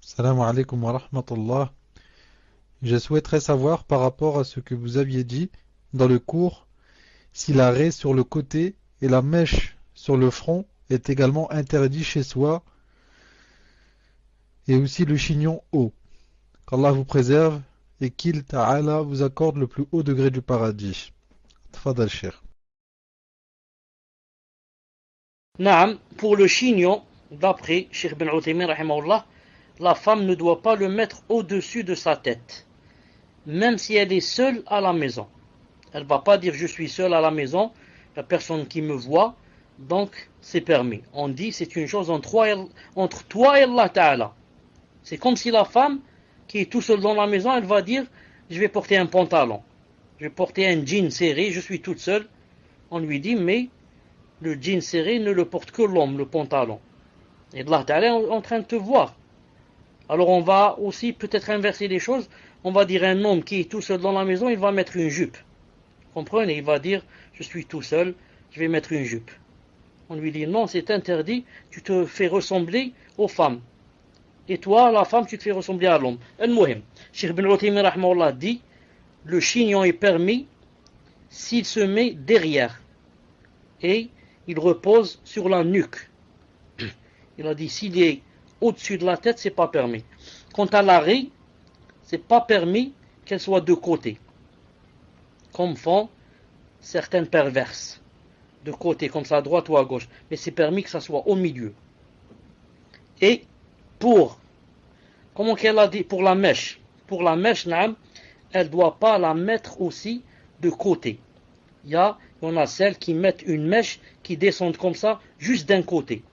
Salam alaikum wa rahmatullah. Je souhaiterais savoir par rapport à ce que vous aviez dit dans le cours, si l'arrêt sur le côté et la mèche sur le front est également interdit chez soi et aussi le chignon haut. Qu'Allah vous préserve et qu'il ta'ala vous accorde le plus haut degré du paradis. Tfadal Cheikh. Naam, pour le chignon, d'après Cheikh Ben Uthaymin, rahimahullah, la femme ne doit pas le mettre au-dessus de sa tête, même si elle est seule à la maison. Elle ne va pas dire je suis seule à la maison, il n'y a personne qui me voit, donc c'est permis. On dit c'est une chose entre toi et Allah Ta'ala. C'est comme si la femme qui est tout seule dans la maison, elle va dire je vais porter un pantalon, je vais porter un jean serré, je suis toute seule. On lui dit mais le jean serré ne le porte que l'homme, le pantalon. Et Allah Ta'ala est en train de te voir. Alors on va aussi peut-être inverser les choses. On va dire un homme qui est tout seul dans la maison, il va mettre une jupe. Comprenez? Il va dire, je suis tout seul, je vais mettre une jupe. On lui dit, non, c'est interdit, tu te fais ressembler aux femmes. Et toi, la femme, tu te fais ressembler à l'homme. Al-Muhim. Cheikh Ben Uthaymin rahimahullah dit, le chignon est permis s'il se met derrière et il repose sur la nuque. Il a dit, s'il est au-dessus de la tête, c'est pas permis. Quant à l'arrêt, c'est pas permis qu'elle soit de côté, comme font certaines perverses, de côté, comme ça à droite ou à gauche. Mais c'est permis que ça soit au milieu. Et comment qu'elle a dit, pour la mèche, naam, elle doit pas la mettre aussi de côté. Il y en a celles qui mettent une mèche qui descend comme ça, juste d'un côté.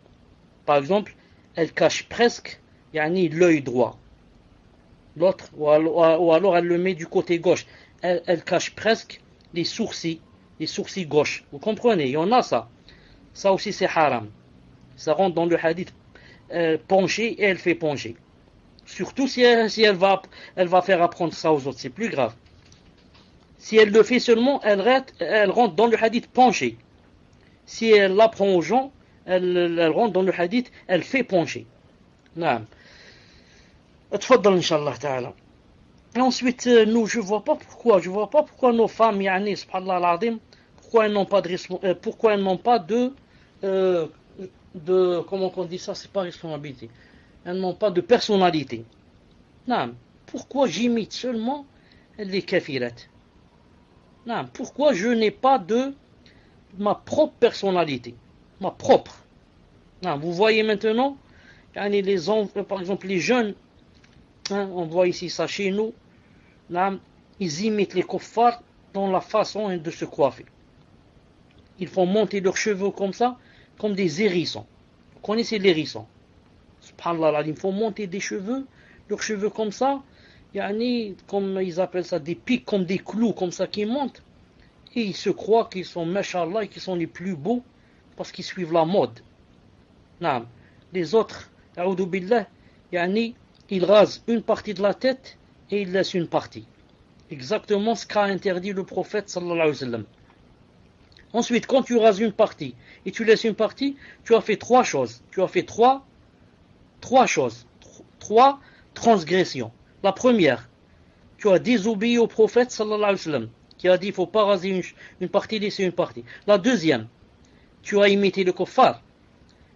Par exemple, elle cache presque l'œil droit. L'autre, ou alors elle le met du côté gauche. Elle cache presque les sourcils gauche. Vous comprenez? Il y en a ça. Ça aussi c'est haram. Ça rentre dans le hadith penché et elle fait pencher. Surtout si elle va faire apprendre ça aux autres, c'est plus grave. Si elle le fait seulement, elle rentre dans le hadith penché. Si elle l'apprend aux gens, elle rentre dans le hadith, elle fait pencher. Naam. Tfaddal inshallah ta'ala. Et ensuite, nous, je vois pas pourquoi nos femmes, subhanallah al-azim, pourquoi elles n'ont pas euh, comment on dit ça, c'est pas responsabilité. Elles n'ont pas de personnalité. Naam. Pourquoi j'imite seulement les kafirat? Naam. Pourquoi je n'ai pas de ma propre personnalité? Ma propre. Naam. Vous voyez maintenant, par exemple, les jeunes, on voit ici ça chez nous, ils imitent les kuffars dans la façon de se coiffer. Ils font monter leurs cheveux comme ça, comme des hérissons. Vous connaissez l'hérisson? Subhanallah, ils font monter leurs cheveux comme ça, comme ils appellent ça, des pics, comme des clous, comme ça, qui montent. Et ils se croient qu'ils sont, mashallah, et qu'ils sont les plus beaux, parce qu'ils suivent la mode. Les autres, a'oudou billah, ils rasent une partie de la tête, et ils laissent une partie. Exactement ce qu'a interdit le prophète sallallahu alayhi wa sallam. Ensuite, quand tu rases une partie et tu laisses une partie, tu as fait trois choses. Tu as fait trois transgressions. La première, tu as désobéi au prophète sallallahu alayhi wa sallam, qui a dit il ne faut pas raser une partie, laisser une partie. La deuxième, tu as imité le kuffar.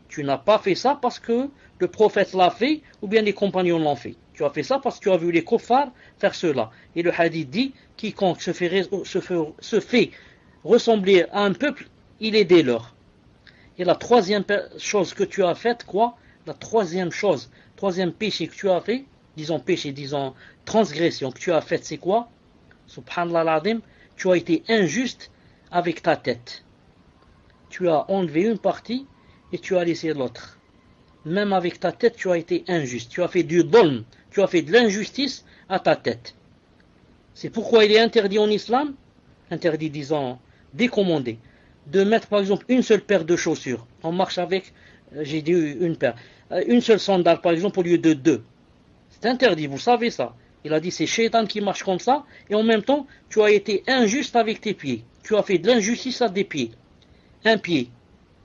Tu n'as pas fait ça parce que le prophète l'a fait ou bien les compagnons l'ont fait. Tu as fait ça parce que tu as vu les kuffars faire cela. Et le hadith dit, quiconque se fait ressembler à un peuple, il est des leurs. Et la troisième chose que tu as faite, quoi? La troisième péché que tu as fait, disons transgression que tu as faite, c'est quoi? Subhanallah al-azim, tu as été injuste avec ta tête. Tu as enlevé une partie et tu as laissé l'autre. Même avec ta tête, tu as été injuste. Tu as fait du dhulm, tu as fait de l'injustice à ta tête. C'est pourquoi il est interdit en islam, interdit, disons, décommandé, de mettre par exemple une seule paire de chaussures. On marche avec, j'ai dit une paire, une seule sandale par exemple au lieu de deux. C'est interdit, vous savez ça. Il a dit c'est Shaitan qui marche comme ça, et en même temps, tu as été injuste avec tes pieds. Tu as fait de l'injustice à tes pieds. Un pied,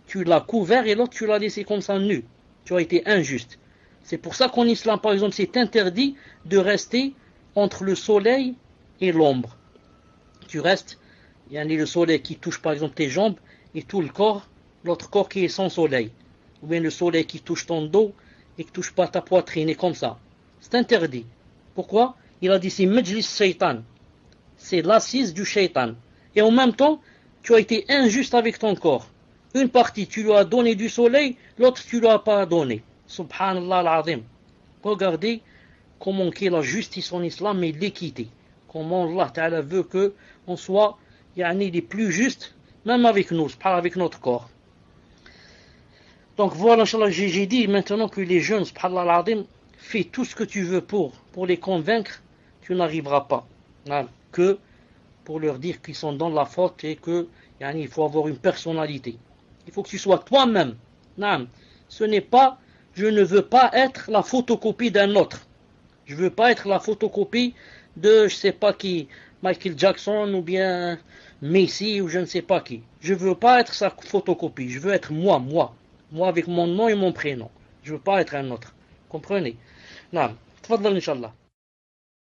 tu l'as couvert et l'autre tu l'as laissé comme ça nu. Tu as été injuste. C'est pour ça qu'en islam, par exemple, c'est interdit de rester entre le soleil et l'ombre. Tu restes, il y a le soleil qui touche par exemple tes jambes et tout le corps, l'autre corps qui est sans soleil. Ou bien le soleil qui touche ton dos et qui ne touche pas ta poitrine, et comme ça. C'est interdit. Pourquoi? Il a dit c'est majlis shaitan. C'est l'assise du shaitan. Et en même temps, tu as été injuste avec ton corps. Une partie, tu lui as donné du soleil, l'autre, tu ne lui as pas donné. Subhanallah al-Azim. Regardez comment qu'est la justice en islam et l'équité. Comment Allah Ta'ala veut qu'on soit les plus justes, même avec nous, avec notre corps. Donc voilà, Inch'Allah, j'ai dit maintenant que les jeunes, subhanallah al-Azim, fais tout ce que tu veux pour les convaincre, tu n'arriveras pas. Que pour leur dire qu'ils sont dans la faute et que il faut avoir une personnalité. Il faut que tu sois toi-même. Ce n'est pas, je ne veux pas être la photocopie d'un autre. Je ne veux pas être la photocopie de, je ne sais pas qui, Michael Jackson ou bien Messi ou je ne sais pas qui. Je ne veux pas être sa photocopie. Je veux être moi. Moi avec mon nom et mon prénom. Je ne veux pas être un autre. Comprenez? تفضل إن شاء الله.